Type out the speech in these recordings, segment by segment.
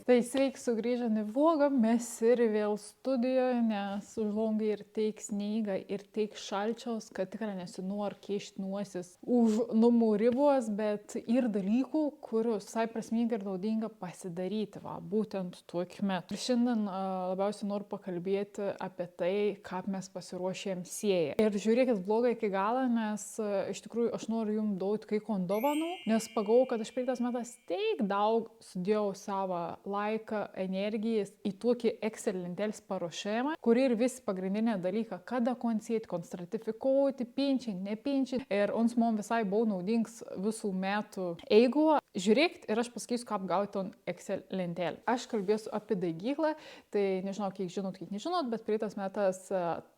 Tai sveiki sugrįžę į vlogą, mes ir vėl studijoje, nes už langą ir teik snygą, ir teik šalčiaus, kad tikrai nesinori kišti nosis už namų ribos, bet ir dalykų, kuriuos visai prasminga ir naudinga pasidaryti, va, būtent tokiu metu. Ir šiandien labiausiai noriu pakalbėti apie tai, kaip mes pasiruošėm sėją. Ir žiūrėkit vlogą iki galo, nes iš tikrųjų aš noriu jums duoti kai ko dovanų, nes pagalvojau, kad aš praeitas metas tiek daug sudėjau savo laiką, energijas į tokį Excel lentelės paruošimą, kuri ir vis pagrindinė dalyka, kada konsėti, konstratifikuoti, pinčiai, nepinčiai. Ir ons mum visai buvo naudingas visų metų eigoje. Žiūrėkit ir aš pasakysiu, kaip gauti on Excel lentelę. Aš kalbėsiu apie daigyklą, tai nežinau, kiek žinot, kiek nežinot, bet praeitas metas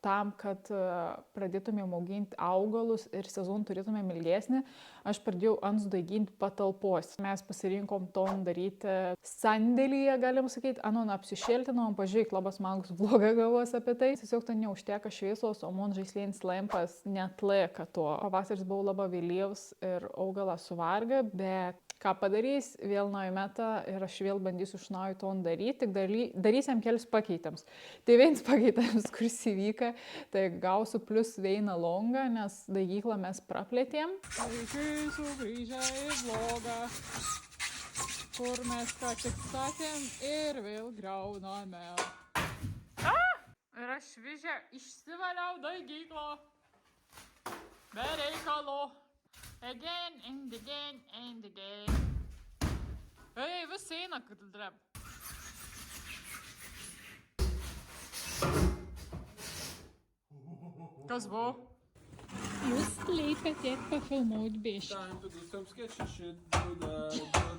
tam, kad pradėtumėm auginti augalus ir sezoną turėtumėm ilgesnį, aš pradėjau ansdaiginti patalpos. Mes pasirinkom to daryti sandėlyje, galim sakyti, anon apsišiltinom, pažiūrėk, labas mangus vlogą gavos apie tai. Tiesiog ten neužteka šviesos, o man žaislėns lempas netlaika to. Pavasaris buvo labai vėlyvas ir augalas suvarga, bet ką padarys, vėl naują metą ir aš vėl bandysiu iš naujo to daryti, tik darysiam kelius pakeitams. Tai vienas pakeitams, kuris įvyka, tai gausiu plus vieną longą, nes daigyklą mes praplėtėm. Vaikai sugrįžę į vlogą, kur mes ką tik statėm ir vėl grauname. Ir aš vižę išsivaliau daigyklą. Be reikalo. Again and again and again. Ei, vis eina, kad dreb. Kas buvo? Jūs leipėt tiek pafilmuot biškį. Time to do some sketchy shit. Do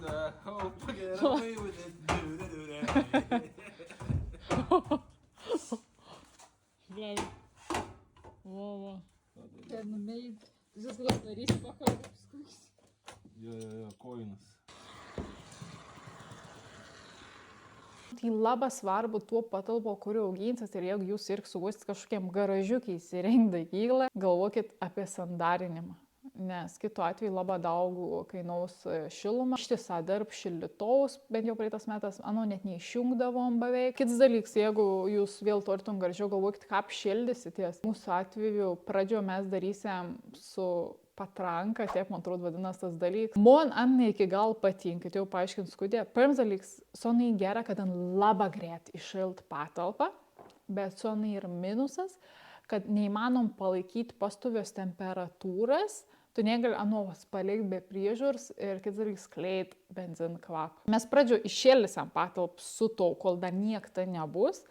that. Hope to get away with it. Bleu. Wow. Ten made. Jūs gal darys pakalbus. Jo, koinas. Tai labai svarbu tuo patalpo, kuriuo auginsit, ir jeigu jūs ir suguosit kažkokiam garažiukiai įsirengti daigyklą, galvokit apie sandarinimą. Nes kitu atveju labai daug kainuos šilumą. Ištisą darb šildytuvus, bent jau praeitas metas, net neišjungdavom beveik. Kitas dalykas, jeigu jūs vėl turėtum gražiau, galvokit, kaip šildysitės. Mūsų atveju pradžio mes darysim su patranka, taip man atrodo vadinas tas dalykas. Man ne iki gal patinka, tai jau paaiškinsiu, kodėl. Pirmas dalykas, sonai gera, kad labai greit įšilt patalpą, bet sonai yra minusas, kad neįmanom palaikyti pastovios temperatūras, tu negali anovas palikti be priežiūros ir kitas dalykas kleit benziną kvapą. Mes pradžio iššėlysim patalpą su to, kol dar niekta nebus,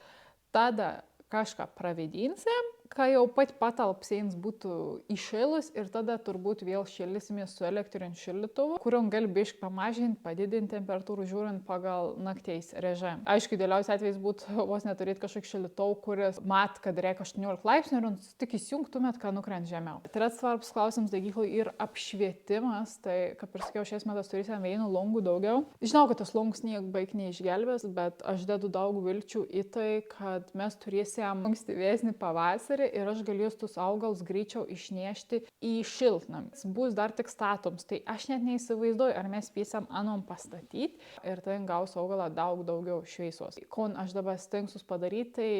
tada kažką pravedinsim, kai jau pat patalpsieins būtų iššėlus ir tada turbūt vėl šėlysimės su elektriniu šildytuvu, kuriuom gali biškį pamažinti, padidinti temperatūrų žiūrint pagal nakties režimą. Aišku, idealiausias atvejis būtų vos neturėti kažkokį šildytuvą, kuris mat, kad reikia 18 laipsnių ir tik įsijungtumėt, kad nukrent žemiau. Tai svarbus klausimas daigyklai ir apšvietimas, tai kaip ir sakiau, šiais metais turėsim vienų longų daugiau. Žinau, kad tas longus niek baig neišgelbės, bet aš dedu daug vilčių į tai, kad mes turėsim ankstyvesnį pavasarį ir aš galėsiu tus augalus greičiau išnešti į šiltnamį. Bus dar tik statoms, tai aš net neįsivaizduoju, ar mes spėsim anom pastatyti ir tai gaus augalą daug daugiau šviesos. Ko aš dabar stengsiu padaryti, tai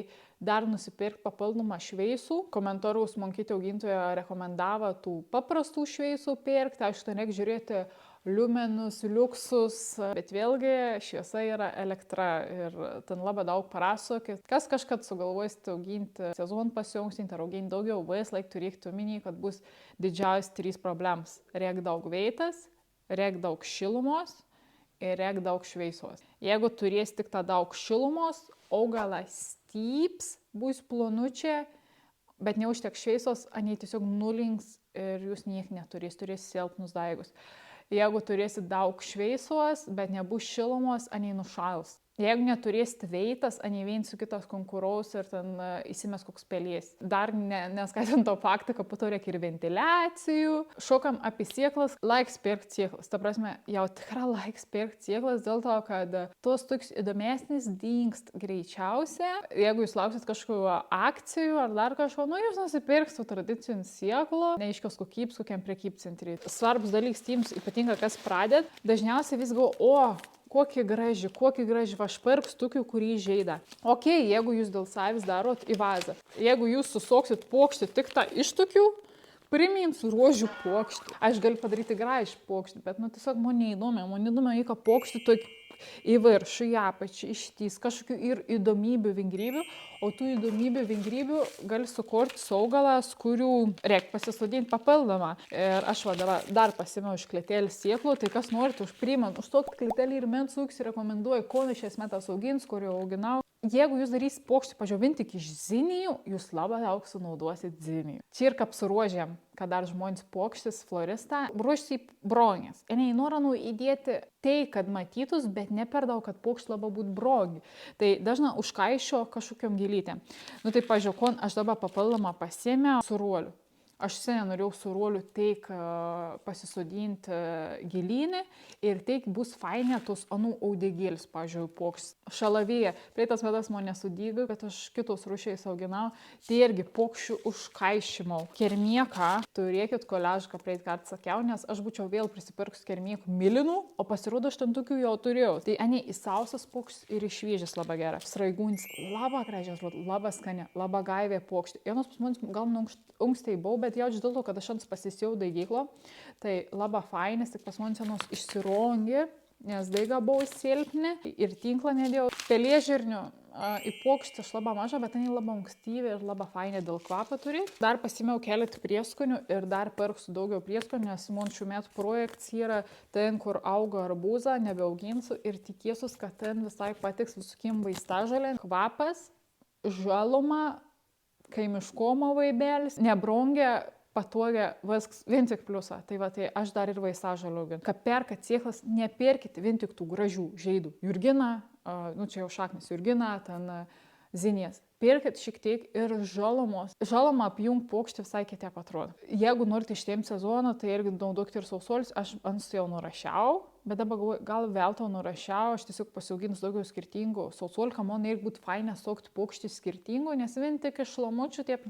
dar nusipirkti papildomą šviesų. Komentarus man kiti augintoja rekomendavo tų paprastų šviesų pirkti, aišku, tai reikia žiūrėti liumenus, liuksus, bet vėlgi šviesa yra elektra ir ten labai daug parasokit. Kas kažkad sugalvosite auginti sezoną pasiaukštinti ar auginti daugiau, laik turėkite omeny, kad bus didžiausias 3 problemos. Reik daug veitas, reik daug šilumos ir reik daug šviesos. Jeigu turės tik tą daug šilumos, augalas styps, bus plonučiai, bet neužtek šviesos, anie tiesiog nulings ir jūs niek neturės silpnus daigus. Jeigu turėsit daug šviesos, bet nebus šilumos, anie nušals. Jeigu neturėsit veitas, anie viens su kitas konkuraus ir ten įsimes koks pelės. Dar neskaitant to faktą, kad po to reikia ir ventiliacijų. Šokam apie sieklas, laiks pirkti sieklas. Ta prasme, jau tikrai laiks pirkti sieklas dėl to, kad tos toks įdomesnis dingst greičiausia. Jeigu jūs lauksit kažkokių akcijų ar dar kažko, jūs nusipirks tų tradicijų sieklų, neaiškios kokybės, kokiam prekybcentrį. Svarbus dalykas tiems, ypatingai kas pradėt, dažniausiai vis galvo, kokį gražį, va aš pirks tokių, kurį žaida. Ok, jeigu jūs dėl savęs darot į vazą, jeigu jūs susoksit pokštį tik tą iš tokių, priminsiu rožių pokštį. Aš galiu padaryti gražų pokštį, bet tiesiog man neįdomi, įka pokštį tokį į viršų, į apačią, ištys kažkokių ir įdomybių, vingrybių, o tų įdomybių, vingrybių gali sukurti augalas, kurių reikia pasisodinti papildomą. Ir aš dar pasimiau iš klėtelį sėklų, tai kas norite užpriimant, už tokį klėtelį ir mensūks rekomenduoju, ko šiais metais augins, kurio auginau. Jeigu jūs darys pokštį pažiūrint tik iš zinijų, jūs labai daug sunaudosit zinijų. Čia ir apsiruožėm, kad dar žmonės pokštis floristą, ruošti brongės. Ir neįnoranu įdėti tai, kad matytus, bet ne per daug, kad pokštį labai būt brongi. Tai dažnai užkaišio kažkokiam gėlytėm. Tai pažiūrėk, aš dabar papildomą pasėmiau suruolių. Aš seniai norėjau suruolių teik pasisodinti gėlynį ir teik bus fainė tos audegėlis, pažiūrėjau, pokštis. Šalavėje, praeitas metas man nesudygo, bet aš kitos rūšiais auginau, tai irgi pokščių užkaišimau. Kermieką, turėkit koliažką, praeit kartą sakiau, nes aš būčiau vėl prisipirkus kermiekų milinų, o pasirodo aš ten tokių jau turėjau. Tai į sausas pokštis ir išviežęs labai geras. Sraigunis, labai gražias, labai skani, labai gaivė pokštį. Vienos pas manis gal ankstiai buvau, bet jaučiu dėl to, kad aš ant pasisiau daigyklo, tai labai fainis, tik pas manis senos išsirongi, nes daiga buvo silpni ir tinklą nedėjau. Pelėžirnių į pokštį aš labai mažą, bet ten labai ankstyvi ir labai fainė dėl kvapą turi. Dar pasimiau keletą prieskonių ir dar pirksiu daugiau prieskonių, nes man šių metų projekts yra ten, kur auga arbūzą, nebeauginsiu ir tikėsiu, kad ten visai patiks visokiem vaistažolėm. Kvapas, žaluma, kaimiškumo vaibelis, nebrongė, patogia, viskas, vien tik pliusą. Tai aš dar ir vaistažolių auginu. Kad perkat sėklas, nepirkite vien tik tų gražių žaidų. Jurgina, čia jau šaknis jurgina, ten zinės. Pirkit šiek tiek ir žalumos. Žalumą apjung pokštį visai kitaip atrodo. Jeigu norite ištempti sezoną, tai irgi naudokite ir sausuolius. Aš ant jau nurašiau, bet dabar gal vėl to nurašiau, aš tiesiog pasiauginus daugiau skirtingų sausuolių, kad man irgi būtų faina sokti pokštį skirtingų, nes vien tik iš šlamučių taip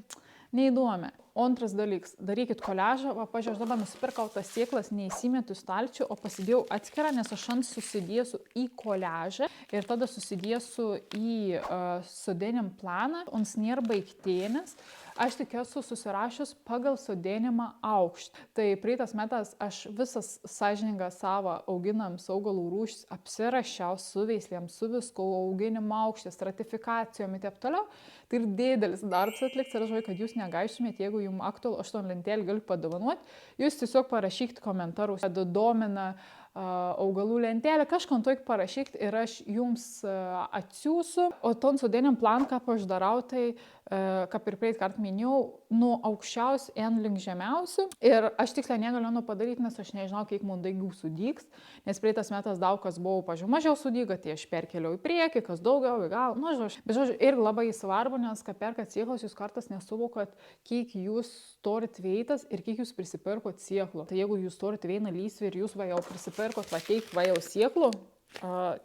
neįdomi. Antras dalykas, darykit koliažą, pažiūrėjau, aš dabar nusipirkau tas sėklas, neįsimetu stalčių, o pasidėjau atskirą, nes aš ant susidėsiu į koliažą ir tada susidėsiu į sodinimo planą, ant nėra baigtienis. Aš tik esu susirašius pagal sodinimą aukštį. Tai praeitas metas aš visas sąžiningą savo auginams augalų rūšis apsirašiau su veislėm, su visko, auginimo aukštės, stratifikacijom ir taip toliau. Tai ir didelis darbas atliks ir aš žinau, kad jūs negaištumėt, jeigu jums aktualu, aš ton lentelį galiu padovanoti. Jūs tiesiog parašykite komentarus, kad domina augalų lentelę, kažką tokį parašykite ir aš jums atsiųsiu. O ton sodėnim plan, ką aš darau, tai, kaip ir praeit kart minėjau, nuo aukščiausių en link žemiausių. Ir aš tiksliai negaliu padaryti, nes aš nežinau, kiek man daigų sudygs, nes praeitas metas daug kas buvo, pažiūrėjau, mažiau sudyga, tai aš perkeliau į priekį, kas daugiau, į gal, bet žodžiu, ir labai svarbu, nes kai perkat sėklas, jūs kartas nesuvokot, kiek jūs turit veitas ir kiek jūs prisipirkot sėklų. Tai jeigu jūs turit vieną lysvį ir jūs jau prisipirkot pateik jau sėklų,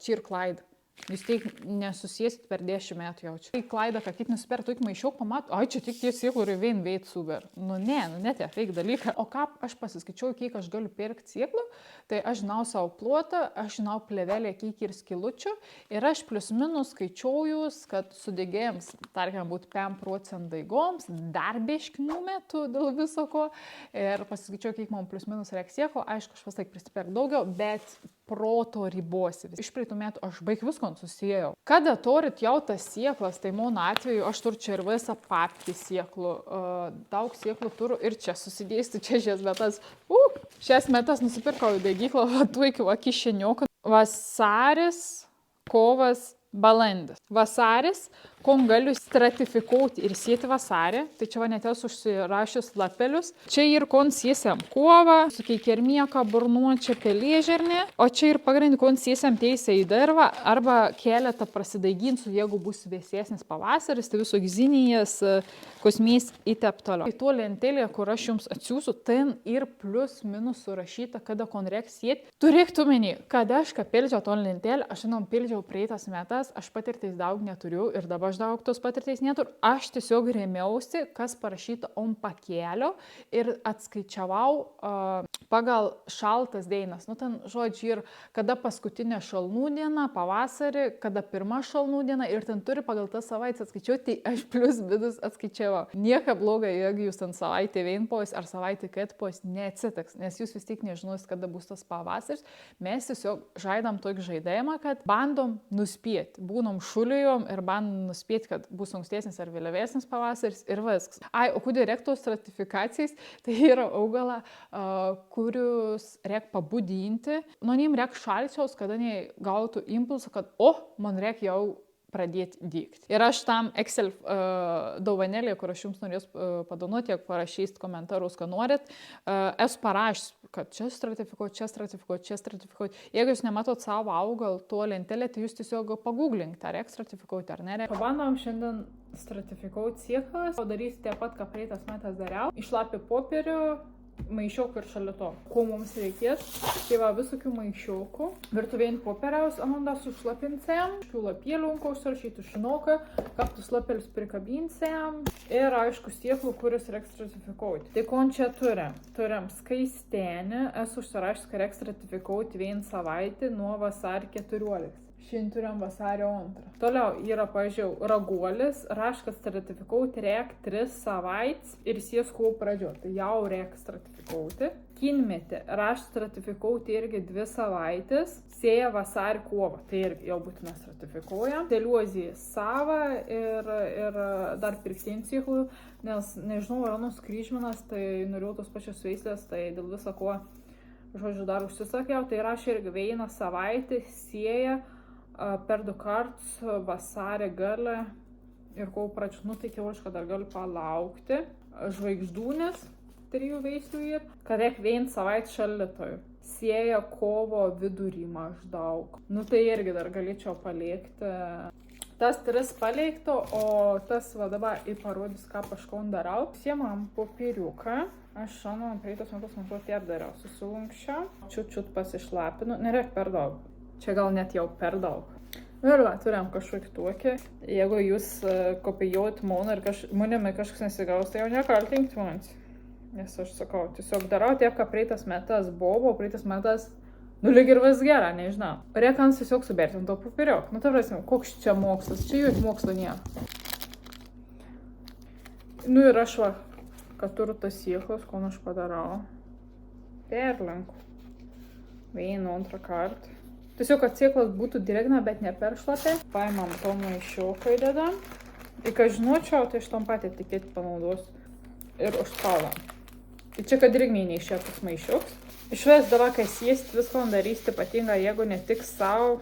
čia ir klaida. Jūs tik nesusiesit per 10 metų jaučiu. Tai klaida, kad kit nusipirkt, tu tik maišiau pamat, čia tik tie sėklų ir vien veit super. Ne tie fake dalykai. O ką aš pasiskaičiau, kiek aš galiu pirkti sėklų, tai aš žinau savo plotą, aš žinau plevelę, kiek ir skilučių ir aš plius minus skaičiaujus, kad sudėgėjams, tarkim, būtų 5% daigoms, dar beškinių metų dėl viso ko ir pasiskaičiau, kiek man plius minus reikia sėklų, aišku, aš vis laik prisipirk daugiau, bet proto ribosi. Iš praeitų metų aš baig visko susijėjau. Kada turit jau tas sėklas, tai mano atveju aš turiu čia ir visą papkį sėklų. Daug sėklų turiu ir čia susidėsti, čia šias metas. Šias metas nusipirkau į daigyklą, tu iki kišenioką. Vasaris, kovas, balandis. Vasaris, kon galiu stratifikuoti ir sėti vasarį, tai čia net esu užsirašius lapelius. Čia ir kon sėsiam kovą, su kermieka, burnuočia, pelėžernė, o čia ir pagrindį kon sėsiam teisę į dirvą arba keletą prasidaiginsiu, jeigu bus vėsesnis pavasaris, tai viso gzinijas, kosmės į taip toliau. Tai tuo lentelė, kur aš jums atsiųsiu, ten ir plus minus surašyta, kada kon reiks sėti. Turėktų menį, kada aš pildžiau to lentelę, aš pildžiau praeitas metas, aš patirtais daug neturiu ir dabar aš daug tos patirties neturiu, aš tiesiog rėmiausi, kas parašyta ant pakelio ir atskaičiavau pagal šaltas dainas. Nu, ten, žodžiu, ir kada paskutinė šalnų diena, pavasarį, kada pirma šalnų diena ir ten turi pagal tas savaitės atskaičiuoti, tai aš plius bidus atskaičiavau. Nieko blogo, jeigu jūs ten savaitę vienpojus ar savaitę ketpojus neatsitiks, nes jūs vis tiek nežinos, kada bus tas pavasaris. Mes tiesiog žaidam tokį žaidimą, kad bandom nuspėti. Būnom šulijom ir bandom nuspėti, kad bus ankstesnis ar vėliavesnis pavasaris ir viskas. O kudė rektos stratifikacijais, tai yra augalą, kurius reik pabudinti. Nuo nim reik šalčiaus, kada jie gautų impulsą, kad man reik jau pradėti dygti. Ir aš tam Excel dovanėlį, kur aš jums norės padonoti, tiek parašysit komentarus, ką norit, esu parašęs, kad čia stratifikuoti. Jeigu jūs nematot savo augalą tuo lentelę, tai jūs tiesiog pagooglink, ar reik stratifikuoti ar nereik. Pabandom šiandien stratifikuoti sėklas, padarysiu taip pat, ką praeitas metas dariau. Išlapį popierių, maišiukų ir šalia to. Ko mums reikės? Tai va, visokių maišiukų. Virtuvėn popieriaus amondą sušlapinsėm, lapėlių užsirašyti šinoką, kaptus lapelius prikabinsėm ir aišku sėklų, kuris reiks stratifikuoti. Tai ko čia turim? Turim skaistenį, esu užsirašęs, kad reiks stratifikuoti 1 savaitę nuo vasario 14. Šiandien turim vasario 2. Toliau yra, pažiūrėjau, raguolis, raškas stratifikuoti reik 3 savaitės ir sieskų pradžio. Tai jau reik stratifikuoti. Kinmetį raškas stratifikuoti irgi 2 savaitės, sėja vasarį kovą. Tai irgi jau būtina stratifikuoja. Teliuozija sava ir dar pirksin sėklų, nes nežinau, Aronus kryžminas, tai norėjau tos pačios veislės, tai dėl viso ko, žodžiu, dar užsisakiau. Tai rašė irgi 1 savaitę, sėja per 2 kartus vasarį gale ir kovo pradžiu, tai kiaulišką dar galiu palaukti. Žvaigždūnės 3 veislių ir, kad reik 1 savaitę šaldytojų. Sėja kovo vidurį maždaug. Tai irgi dar galėčiau palikti. Tas 3 palikto, o tas dabar įparodys, ką paškaun darau. Siemam popieriuką. Aš šiandien praeitos metus maždaug tiek dariau. Susilunkščiau, čiut pasišlapinu. Nereik per daug. Čia gal net jau per daug. Ir va, turim kažkokį tokį. Jeigu jūs kopijuojat mano ir manimi kažkas nesigaus, tai jau nekaltinkit manęs. Nes aš sakau, tiesiog darau taip, ką praeitas metas buvo, praeitas metas, lyg ir vis gera, nežinau. Reikans tiesiog suberti ant to popieriuk. Ta prasme, koks čia mokslas, čia jų mokslo nėra. Ir aš va, kad turiu tas sėklas, ko aš padarau. Perlenku. 1, 2 kartą. Tiesiog, kad sėklas būtų drėgna, bet ne per šlapia. Paimam to maišiuką įdedam. Ir kad žinočiau, tai aš tom pat etiketį panaudosiu. Ir užspaudam. Tai čia, kad drėgniai neišėtus maišiuks. Išves dabar, kai sėsti, viską darysti ypatinga, jeigu ne tik savo.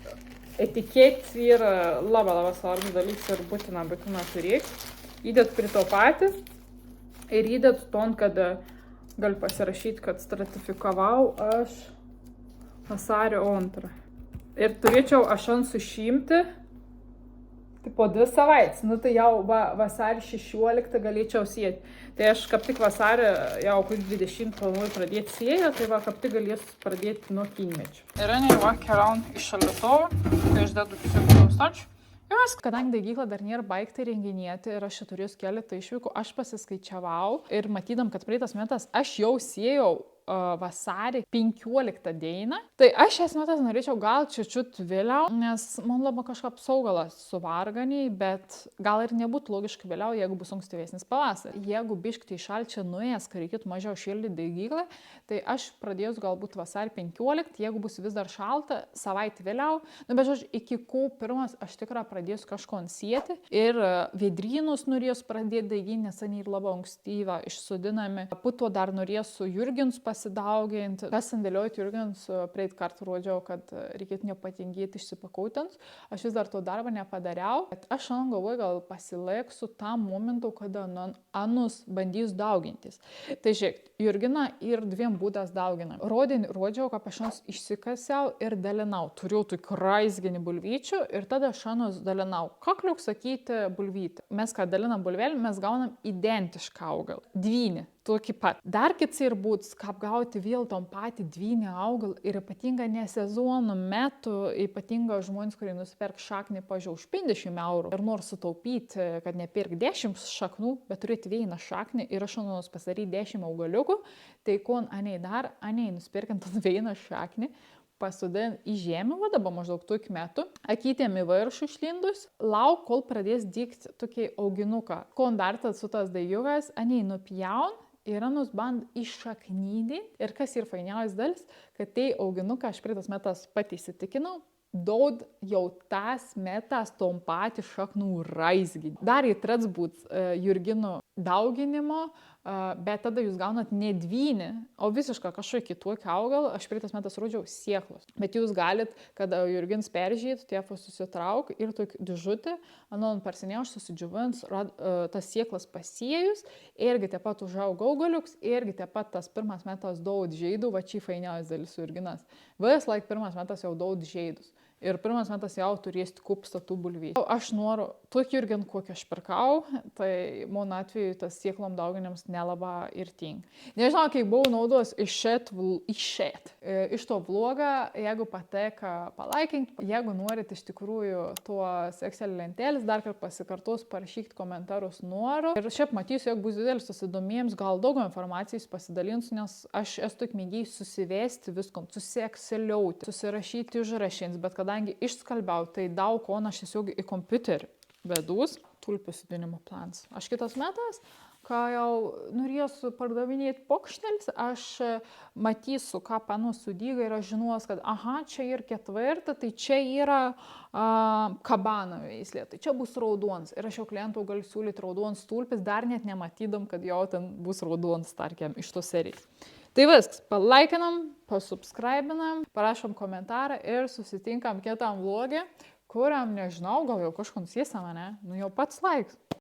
Etiketį yra labai svarbus dalykas ir būtina turėti. Įdėt prie to patį. Ir įdėt ton, kad galiu pasirašyti, kad stratifikavau aš vasario 2. Ir turėčiau aš sušimti po 2 savaitės. Tai jau vasarį 16 galėčiau sėti. Tai aš kaip tik vasarį jau 20 planuoju pradėti sėję, tai kaip tik galėsiu pradėti nuo kinmečio. Ir keliaun iš šaldytuvo, tai aš dedu tiesiog stačiu. Kadangi degykla dar nėra baigta renginėti ir aš čia turėjau keletą išvykų, aš pasiskaičiavau ir matydam, kad praeitas metas aš jau sėjau vasarį 15 dieną. Tai aš šias metas norėčiau gal čiut vėliau, nes man labai kažkaip augalas suvarganiai, bet gal ir nebūtų logiškai vėliau, jeigu bus ankstyvesnis pavasaris. Jeigu biškti į šalčią nuėjęs, kai reikėtų mažiau šildyti degyklą, tai aš pradėjus galbūt vasarį 15, jeigu bus vis dar šalta, savaitę vėliau. Bet žodžiu, iki kovo 1 aš tikrai pradėsiu kažko sėti ir vėdrynus norėsiu pradėti deginti, nes jie labai ankstyva išsodinami. Puto dar norėsiu Jurgins pasidauginti. Kas sandėliuoti Jurgins, praeit kartą rodžiau, kad reikėtų nepatingėti išsipakautinti. Aš vis dar to darbą nepadariau. Bet aš šiandien galvoju, gal pasilaiksiu tam momentu, kada anus bandys daugintis. Tai žiūrėk, Jurginą ir 2 būdas dauginam. Rodžiau, kad aš šiandien išsikasiau ir dalinau. Turiu tikrai izginį bulvyčių ir tada šiandien dalinau. Ką kliuk sakyti bulvytį? Mes, kai dalinam bulvelį, mes gaunam identišką augalą. 2. tokį pat. Dar kits ir būtų, kaip gauti vėl tom patį dvynį augalą ir ypatinga ne sezono metu, ypatinga žmonės, kurie nusipirk šaknį, pažiūrėjau, už 50 eurų ir nors sutaupyti, kad nepirk 10 šaknų, bet turėti vieną šaknį ir aš nors pasidaryti 10 augaliukų, tai kon anei dar, anei nusipirkint vieną šaknį, pasodin į žemę, va dabar maždaug tokį metų, akytėm į viršų išlindus, lauk, kol pradės dygti tokį auginuką. Kon dar tas su tas dajukas, anei nupjaun, yra nusband iššaknydį ir kas ir fainiausias dalis, kad tai auginuką aš prieitas metas pat įsitikinau, daug jau tas metas tom patį šaknų raizgį. Dar įtrats būt jurginų dauginimo, bet tada jūs gaunat ne dvynį, o visišką kažkokį kitokį augalą. Aš prieitas metas rodžiau sieklos. Bet jūs galit, kada jurgins peržyt, tiefą susitrauk ir tokį dėžutį, anon parsinėš, susidžiuvins, tas sieklas pasiejus, irgi taip pat užaugo augaliuks, irgi taip pat tas pirmas metas daug žaidų, va čia fainiausias dalis jurginas. Vis laik pirmas metas jau daug žaidus. Ir pirmas metas jau turėsit kupstą tų bulvyčių. Aš noriu tokį jurgin, kokį aš pirkau, tai mano atveju tas sieklom dauginiams nelaba ir ting. Nežinau, kai buvau naudos iš to vlogą, jeigu pateka, palaikink. Jeigu norit iš tikrųjų tuos Excel lentelės, dar kartą pasikartos, parašykit komentarus noriu. Ir šiaip matysiu, jeigu bus didelis susidomėjimas, gal daugiau informacijos pasidalinsiu, nes aš esu tik mėgiai susivesti viskom, susiekseliauti, susirašyti užrašins, bet kadangi išskalbiau, tai daug ko aš tiesiog į kompiuterį vedus tulpių sudinimo plans. Aš kitas metas, kai jau norėsiu pardavinėti pokštelis, aš matysiu, ką panu sudyga ir aš žinos, kad aha, čia ir ketvirta, tai čia yra kabano veislė, tai čia bus raudons. Ir aš jau klientų galiu siūlyti raudons tulpis, dar net nematydam, kad jau ten bus raudons, tarkim, iš tos serijos. Tai viskas, palaikinam, pasubscribinam, parašom komentarą ir susitinkam kitam vlogė, kuriam nežinau, gal jau kažkas nusėsa mane, nu jau pats laiks.